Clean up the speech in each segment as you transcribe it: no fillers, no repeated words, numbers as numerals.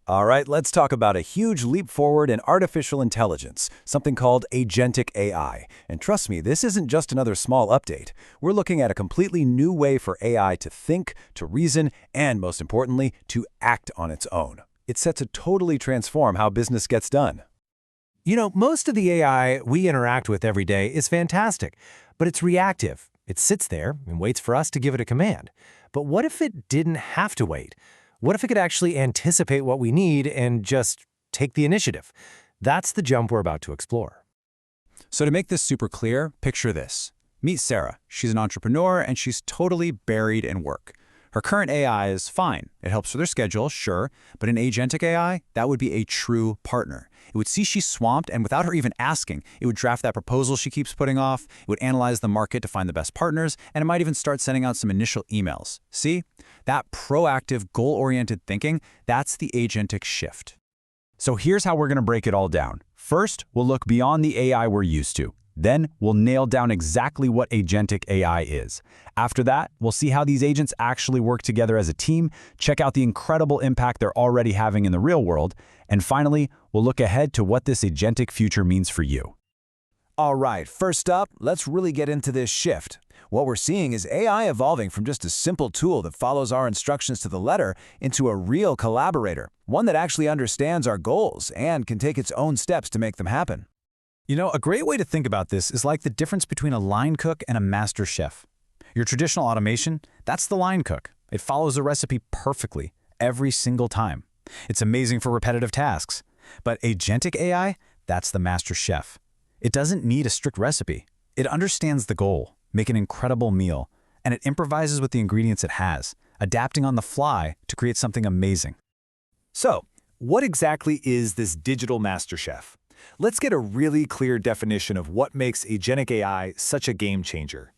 All right, let's talk about a huge leap forward in artificial intelligence, something called Agentic AI. And trust me, this isn't just another small update. We're looking at a completely new way for AI to think, to reason, and most importantly, to act on its own. It's set to totally transform how business gets done. Most of the AI we interact with every day is fantastic, but it's reactive. It sits there and waits for us to give it a command. But what if it didn't have to wait? What if it could actually anticipate what we need and just take the initiative? That's the jump we're about to explore. So to make this super clear, picture this. Meet Sarah. She's an entrepreneur and she's totally buried in work. Her current AI is fine. It helps with her schedule, sure, but an agentic AI, that would be a true partner. It would see she's swamped, and without her even asking, it would draft that proposal she keeps putting off, it would analyze the market to find the best partners, and it might even start sending out some initial emails. See? That proactive, goal-oriented thinking, that's the agentic shift. So here's how we're going to break it all down. First, we'll look beyond the AI we're used to. Then, we'll nail down exactly what Agentic AI is. After that, we'll see how these agents actually work together as a team, check out the incredible impact they're already having in the real world, and finally, we'll look ahead to what this agentic future means for you. All right, first up, let's really get into this shift. What we're seeing is AI evolving from just a simple tool that follows our instructions to the letter into a real collaborator, one that actually understands our goals and can take its own steps to make them happen. A great way to think about this is like the difference between a line cook and a master chef. Your traditional automation, that's the line cook. It follows a recipe perfectly every single time. It's amazing for repetitive tasks. But agentic AI, that's the master chef. It doesn't need a strict recipe. It understands the goal, make an incredible meal, and it improvises with the ingredients it has, adapting on the fly to create something amazing. So, what exactly is this digital master chef? Let's get a really clear definition of what makes Agentic AI such a game changer.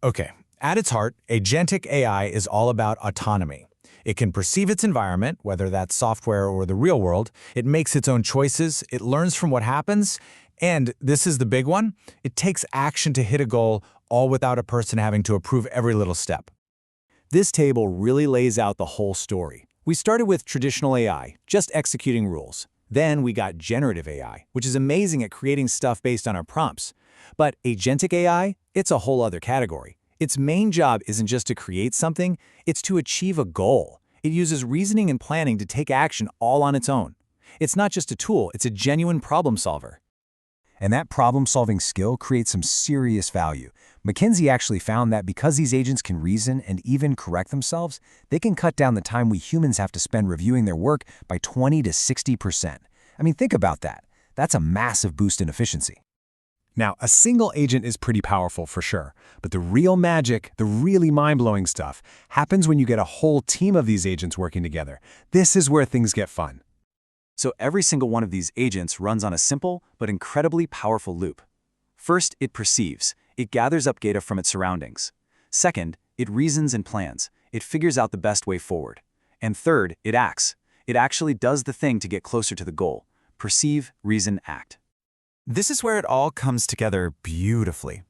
Okay, at its heart, agentic AI is all about autonomy. It can perceive its environment, whether that's software or the real world. It makes its own choices. It learns from what happens. And this is the big one. It takes action to hit a goal, all without a person having to approve every little step. This table really lays out the whole story. We started with traditional AI, just executing rules. Then we got generative AI, which is amazing at creating stuff based on our prompts. But agentic AI, it's a whole other category. Its main job isn't just to create something, it's to achieve a goal. It uses reasoning and planning to take action all on its own. It's not just a tool, it's a genuine problem solver. And that problem-solving skill creates some serious value. McKinsey actually found that because these agents can reason and even correct themselves, they can cut down the time we humans have to spend reviewing their work by 20 to 60%. I mean, think about that. That's a massive boost in efficiency. Now, a single agent is pretty powerful for sure, but the real magic, the really mind-blowing stuff, happens when you get a whole team of these agents working together. This is where things get fun. So every single one of these agents runs on a simple but incredibly powerful loop. First, it perceives. It gathers up data from its surroundings. Second, it reasons and plans. It figures out the best way forward. And third, it acts. It actually does the thing to get closer to the goal. Perceive, reason, act. This is where it all comes together beautifully.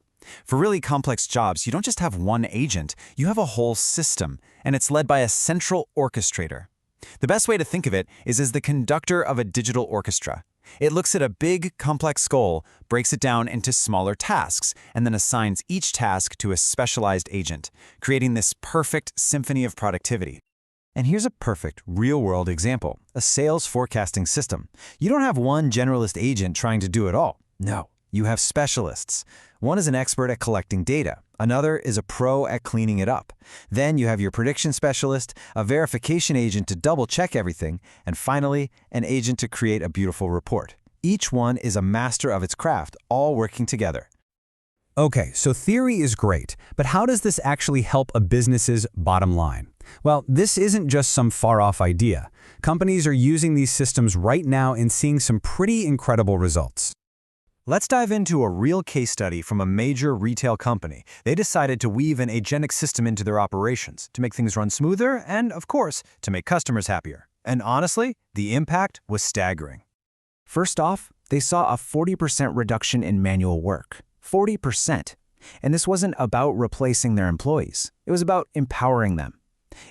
For really complex jobs, you don't just have one agent, you have a whole system, and it's led by a central orchestrator. The best way to think of it is as the conductor of a digital orchestra. It looks at a big, complex goal, breaks it down into smaller tasks, and then assigns each task to a specialized agent, creating this perfect symphony of productivity. And here's a perfect, real-world example, a sales forecasting system. You don't have one generalist agent trying to do it all. No, you have specialists. One is an expert at collecting data. Another is a pro at cleaning it up. Then you have your prediction specialist, a verification agent to double-check everything, and finally, an agent to create a beautiful report. Each one is a master of its craft, all working together. Okay, so theory is great, but how does this actually help a business's bottom line? Well, this isn't just some far-off idea. Companies are using these systems right now and seeing some pretty incredible results. Let's dive into a real case study from a major retail company. They decided to weave an agentic system into their operations to make things run smoother and, of course, to make customers happier. And honestly, the impact was staggering. First off, they saw a 40% reduction in manual work. 40%. And this wasn't about replacing their employees. It was about empowering them.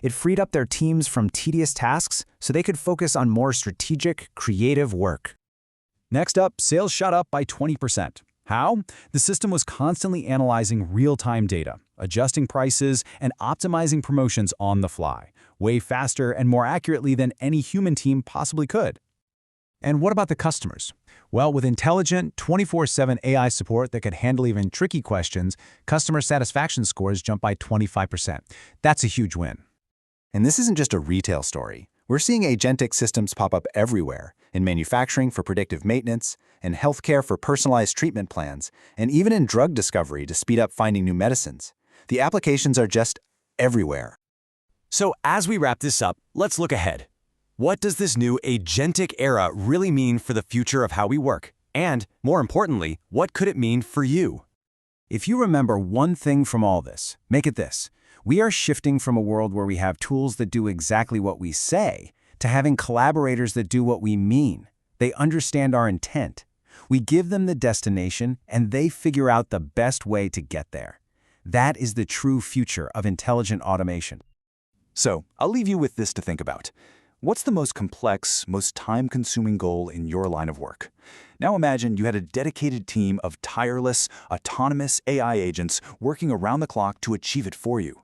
It freed up their teams from tedious tasks so they could focus on more strategic, creative work. Next up, sales shot up by 20%. How? The system was constantly analyzing real-time data, adjusting prices, and optimizing promotions on the fly, way faster and more accurately than any human team possibly could. And what about the customers? Well, with intelligent, 24/7 AI support that could handle even tricky questions, customer satisfaction scores jumped by 25%. That's a huge win. And this isn't just a retail story. We're seeing agentic systems pop up everywhere, in manufacturing for predictive maintenance, in healthcare for personalized treatment plans, and even in drug discovery to speed up finding new medicines. The applications are just everywhere. So as we wrap this up, let's look ahead. What does this new agentic era really mean for the future of how we work? And, more importantly, what could it mean for you? If you remember one thing from all this, make it this. We are shifting from a world where we have tools that do exactly what we say to having collaborators that do what we mean. They understand our intent. We give them the destination, and they figure out the best way to get there. That is the true future of intelligent automation. So, I'll leave you with this to think about. What's the most complex, most time-consuming goal in your line of work? Now imagine you had a dedicated team of tireless, autonomous AI agents working around the clock to achieve it for you.